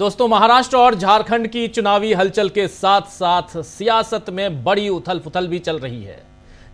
दोस्तों, महाराष्ट्र और झारखंड की चुनावी हलचल के साथ साथ सियासत में बड़ी उथल पुथल भी चल रही है।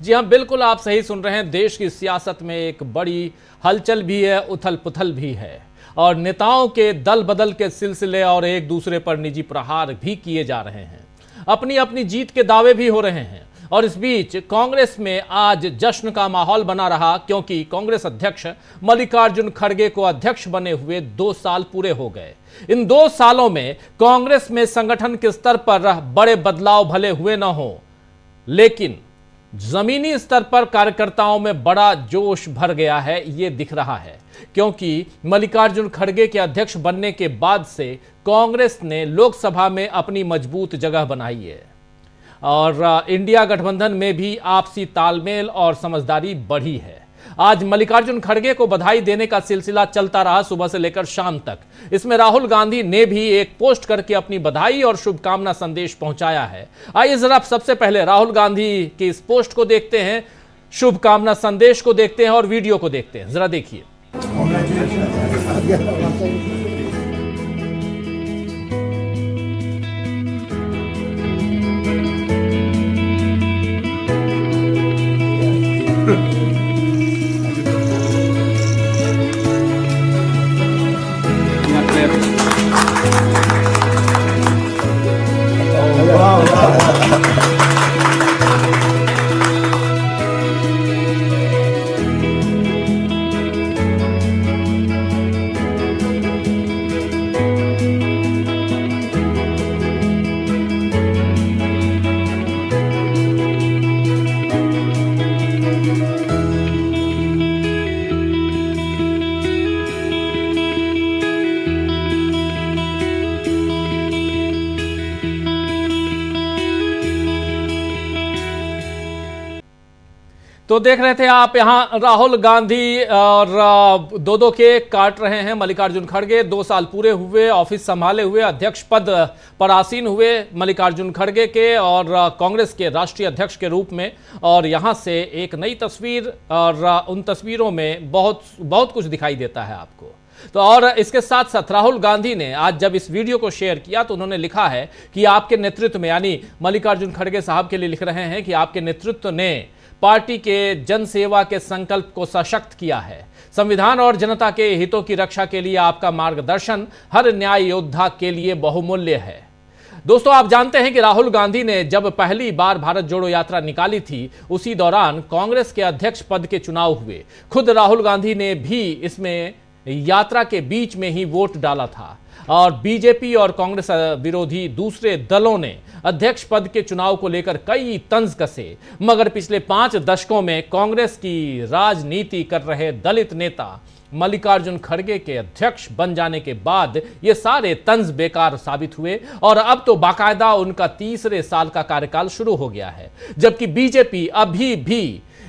जी हां, बिल्कुल आप सही सुन रहे हैं। देश की सियासत में एक बड़ी हलचल भी है, उथल पुथल भी है और नेताओं के दल बदल के सिलसिले और एक दूसरे पर निजी प्रहार भी किए जा रहे हैं। अपनी अपनी जीत के दावे भी हो रहे हैं और इस बीच कांग्रेस में आज जश्न का माहौल बना रहा, क्योंकि कांग्रेस अध्यक्ष मल्लिकार्जुन खड़गे को अध्यक्ष बने हुए 2 साल पूरे हो गए। इन 2 सालों में कांग्रेस में संगठन के स्तर पर बड़े बदलाव भले हुए न हो, लेकिन जमीनी स्तर पर कार्यकर्ताओं में बड़ा जोश भर गया है, ये दिख रहा है। क्योंकि मल्लिकार्जुन खड़गे के अध्यक्ष बनने के बाद से कांग्रेस ने लोकसभा में अपनी मजबूत जगह बनाई है और इंडिया गठबंधन में भी आपसी तालमेल और समझदारी बढ़ी है। आज मल्लिकार्जुन खड़गे को बधाई देने का सिलसिला चलता रहा सुबह से लेकर शाम तक। इसमें राहुल गांधी ने भी एक पोस्ट करके अपनी बधाई और शुभकामना संदेश पहुंचाया है। आइए जरा सबसे पहले राहुल गांधी की इस पोस्ट को देखते हैं, शुभकामना संदेश को देखते हैं और वीडियो को देखते हैं। जरा देखिए। तो देख रहे थे आप, यहां राहुल गांधी और दो केक काट रहे हैं। मल्लिकार्जुन खड़गे 2 साल पूरे हुए, ऑफिस संभाले हुए, अध्यक्ष पद पर आसीन हुए मल्लिकार्जुन खड़गे के और कांग्रेस के राष्ट्रीय अध्यक्ष के रूप में। और यहां से एक नई तस्वीर और उन तस्वीरों में बहुत कुछ दिखाई देता है आपको। तो और इसके साथ साथ राहुल गांधी ने आज जब इस वीडियो को शेयर किया तो उन्होंने लिखा है कि आपके नेतृत्व में, यानी मल्लिकार्जुन खड़गे साहब के लिए लिख रहे हैं कि आपके नेतृत्व ने पार्टी के जन सेवा के संकल्प को सशक्त किया है। संविधान और जनता के हितों की रक्षा के लिए आपका मार्गदर्शन हर न्याय योद्धा के लिए बहुमूल्य है। दोस्तों, आप जानते हैं कि राहुल गांधी ने जब पहली बार भारत जोड़ो यात्रा निकाली थी, उसी दौरान कांग्रेस के अध्यक्ष पद के चुनाव हुए। खुद राहुल गांधी ने भी इसमें यात्रा के बीच में ही वोट डाला था और बीजेपी और कांग्रेस विरोधी दूसरे दलों ने अध्यक्ष पद के चुनाव को लेकर कई तंज कसे, मगर पिछले 5 दशकों में कांग्रेस की राजनीति कर रहे दलित नेता मल्लिकार्जुन खड़गे के अध्यक्ष बन जाने के बाद ये सारे तंज बेकार साबित हुए और अब तो बाकायदा उनका 3रे साल का कार्यकाल शुरू हो गया है। जबकि बीजेपी अभी भी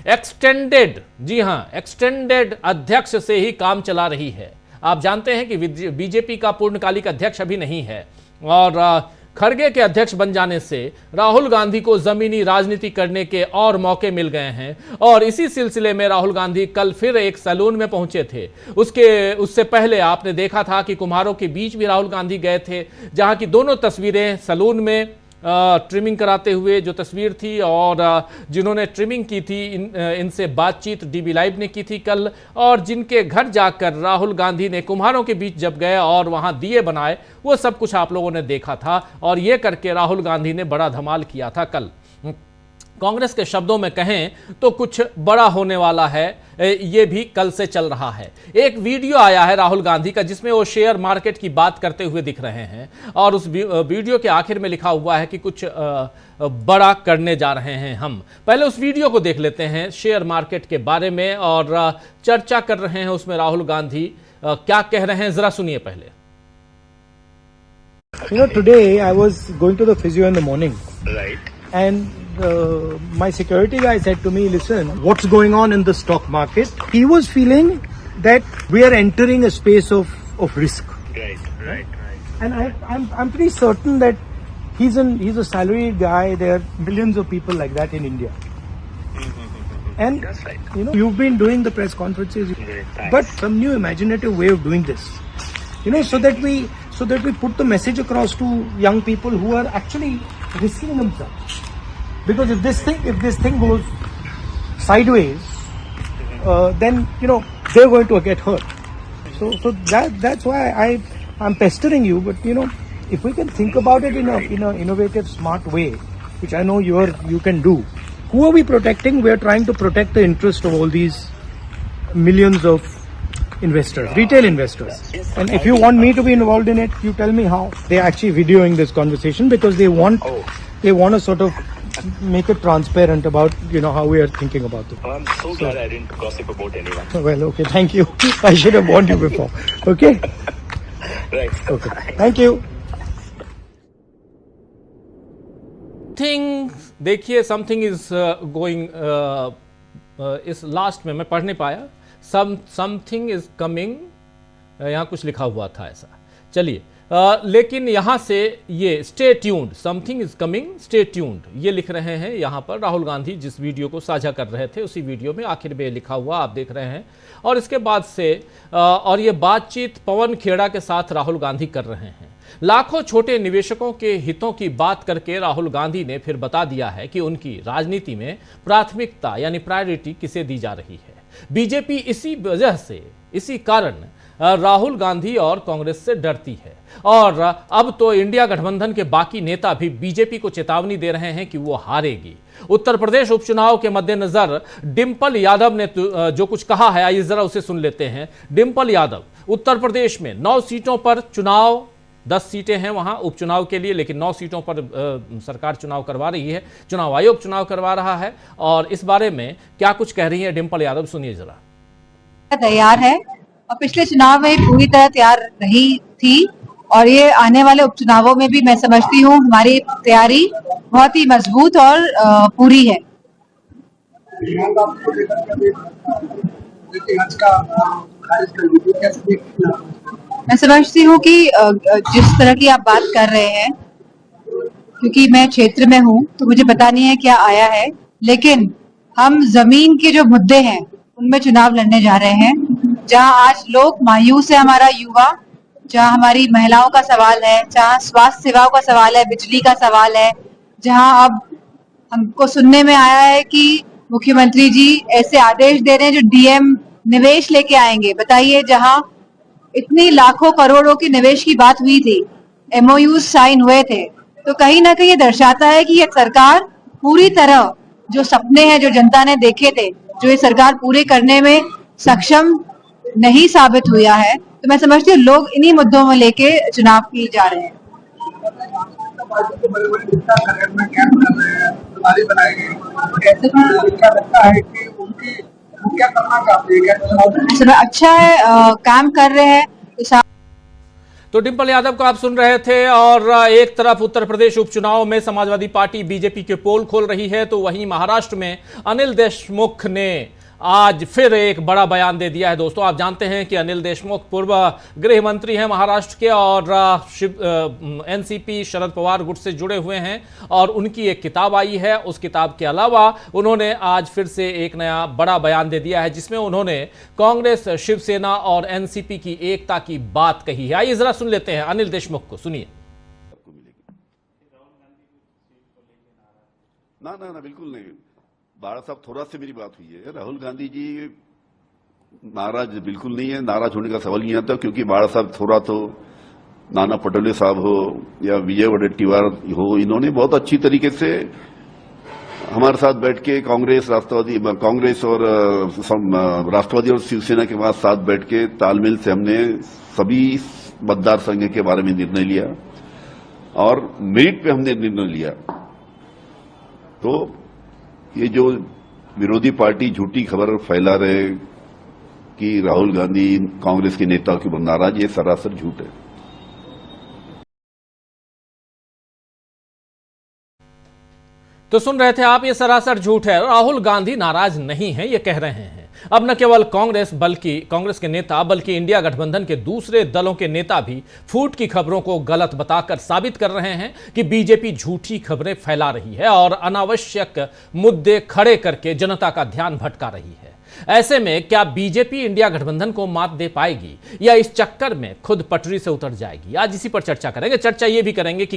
एक्सटेंडेड, जी हां, एक्सटेंडेड अध्यक्ष से ही काम चला रही है। आप जानते हैं कि बीजेपी का पूर्णकालिक अध्यक्ष अभी नहीं है और खड़गे के अध्यक्ष बन जाने से राहुल गांधी को जमीनी राजनीति करने के और मौके मिल गए हैं। और इसी सिलसिले में राहुल गांधी कल फिर एक सैलून में पहुंचे थे। उससे पहले आपने देखा था कि कुम्हारों के बीच भी राहुल गांधी गए थे, जहां की दोनों तस्वीरें सैलून में ट्रिमिंग कराते हुए जो तस्वीर थी और जिन्होंने ट्रिमिंग की थी इनसे बातचीत डीबी लाइव ने की थी कल, और जिनके घर जाकर राहुल गांधी ने कुम्हारों के बीच जब गए और वहां दिए बनाए, वो सब कुछ आप लोगों ने देखा था। और ये करके राहुल गांधी ने बड़ा धमाल किया था कल। कांग्रेस के शब्दों में कहें तो कुछ बड़ा होने वाला है, ये भी कल से चल रहा है। एक वीडियो आया है राहुल गांधी का जिसमें वो शेयर मार्केट की बात करते हुए दिख रहे हैं और उस वीडियो के आखिर में लिखा हुआ है कि कुछ बड़ा करने जा रहे हैं हम। पहले उस वीडियो को देख लेते हैं शेयर मार्केट के बारे में और चर्चा कर रहे हैं उसमें राहुल गांधी क्या कह रहे हैं, जरा सुनिए पहले। You know, today I was going to the physio in the morning. Right. And my security guy said to me, listen, what's going on in the stock market? He was feeling that we are entering a space of risk. Right. And I'm pretty certain that he's a salaried guy. There are millions of people like that in India. And That's right. you know, you've been doing the press conferences, Great, thanks. but some new imaginative way of doing this. You know, so that so that we put the message across to young people who are actually risking themselves. Because if this thing goes sideways, then they're going to get hurt. So that's why I'm pestering you. But if we can think about it in a innovative, smart way, which I know you can do. Who are we protecting? We are trying to protect the interest of all these millions of investors, retail investors. And if you want me to be involved in it, you tell me how. They're actually videoing this conversation because they want to sort of make it transparent about how we are thinking about it. I'm so glad I didn't gossip about anyone. Well, okay, thank you. I should have warned you before. Okay? Right. Okay. Thank you. देखिए something is going, इस last में मैं पढ़ नहीं पाया, something is coming, यहाँ कुछ लिखा हुआ था ऐसा। चलिए, लेकिन यहाँ से ये stay tuned, something is coming, stay tuned, ये लिख रहे हैं यहाँ पर राहुल गांधी जिस वीडियो को साझा कर रहे थे उसी वीडियो में आखिर में लिखा हुआ आप देख रहे हैं। और इसके बाद से और ये बातचीत पवन खेड़ा के साथ राहुल गांधी कर रहे हैं। लाखों छोटे निवेशकों के हितों की बात करके राहुल गांधी ने फिर बता दिया है कि उनकी राजनीति में प्राथमिकता यानी प्रायोरिटी किसे दी जा रही है। बीजेपी इसी वजह से, इसी कारण राहुल गांधी और कांग्रेस से डरती है। और अब तो इंडिया गठबंधन के बाकी नेता भी बीजेपी को चेतावनी दे रहे हैं कि वो हारेगी। उत्तर प्रदेश उपचुनाव के मद्देनजर डिंपल यादव ने जो कुछ कहा है, आइए जरा उसे सुन लेते हैं। डिंपल यादव, उत्तर प्रदेश में 9 सीटों पर चुनाव, 10 सीटें हैं वहां उपचुनाव के लिए, लेकिन 9 सीटों पर सरकार चुनाव करवा रही है, चुनाव आयोग चुनाव करवा रहा है। और इस बारे में क्या कुछ कह रही है डिंपल यादव, सुनिए जरा। तैयार है और पिछले चुनाव में पूरी तरह तैयार रही थी और ये आने वाले उपचुनावों में भी मैं समझती हूँ हमारी तैयारी बहुत ही मजबूत और पूरी है। मैं समझती हूँ कि जिस तरह की आप बात कर रहे हैं, क्योंकि मैं क्षेत्र में हूँ तो मुझे पता नहीं है क्या आया है, लेकिन हम जमीन के जो मुद्दे हैं उनमें चुनाव लड़ने जा रहे हैं। जहां आज लोग मायूस है, हमारा युवा, जहां हमारी महिलाओं का सवाल है, जहां स्वास्थ्य सेवाओं का सवाल है, बिजली का सवाल है, जहां अब हमको सुनने में आया है कि मुख्यमंत्री जी ऐसे आदेश दे रहे हैं जो डीएम निवेश लेके आएंगे। बताइए, जहां इतनी लाखों करोड़ों की निवेश की बात हुई थी, एमओयू साइन हुए थे, तो कहीं ना कहीं ये दर्शाता है कि ये सरकार पूरी तरह जो सपने हैं जो जनता ने देखे थे, जो ये सरकार पूरे करने में सक्षम नहीं साबित हुआ है। तो मैं समझती हूँ लोग इन्हीं मुद्दों में लेके चुनाव की जा रहे हैं। अच्छा है, काम कर रहे हैं। तो डिंपल यादव को आप सुन रहे थे। और एक तरफ उत्तर प्रदेश उपचुनाव में समाजवादी पार्टी बीजेपी के पोल खोल रही है, तो वहीं महाराष्ट्र में अनिल देशमुख ने आज फिर एक बड़ा बयान दे दिया है। दोस्तों, आप जानते हैं कि अनिल देशमुख पूर्व गृह मंत्री हैं महाराष्ट्र के और एनसीपी शरद पवार गुट से जुड़े हुए हैं और उनकी एक किताब आई है। उस किताब के अलावा उन्होंने आज फिर से एक नया बड़ा बयान दे दिया है जिसमें उन्होंने कांग्रेस, शिवसेना और एनसीपी की एकता की बात कही है। आइए जरा सुन लेते हैं अनिल देशमुख को, सुनिए। ना बिल्कुल नहीं। बाड़ा साहब थोड़ा से मेरी बात हुई है। राहुल गांधी जी नाराज बिल्कुल नहीं है, नाराज होने का सवाल नहीं आता, क्योंकि बाड़ा साहब थोड़ा तो नाना पटोले साहब हो या विजय वडेट्टीवार हो, इन्होंने बहुत अच्छी तरीके से हमारे साथ बैठ के कांग्रेस और शिवसेना के बाद साथ बैठ के तालमेल से हमने सभी मतदार संघ के बारे में निर्णय लिया और मेरिट पे हमने निर्णय लिया। तो ये जो विरोधी पार्टी झूठी खबर फैला रहे कि राहुल गांधी कांग्रेस के नेताओं के ऊपर नाराज, ये सरासर झूठ है। तो सुन रहे थे आप, ये सरासर झूठ है। राहुल गांधी नाराज नहीं है, ये कह रहे हैं। अब न केवल कांग्रेस के नेता बल्कि इंडिया गठबंधन के दूसरे दलों के नेता भी फूट की खबरों को गलत बताकर साबित कर रहे हैं कि बीजेपी झूठी खबरें फैला रही है और अनावश्यक मुद्दे खड़े करके जनता का ध्यान भटका रही है। ऐसे में क्या बीजेपी इंडिया गठबंधन को मात दे पाएगी या इस चक्कर में खुद पटरी से उतर जाएगी? आज इसी पर चर्चा करेंगे। चर्चा ये भी करेंगे कि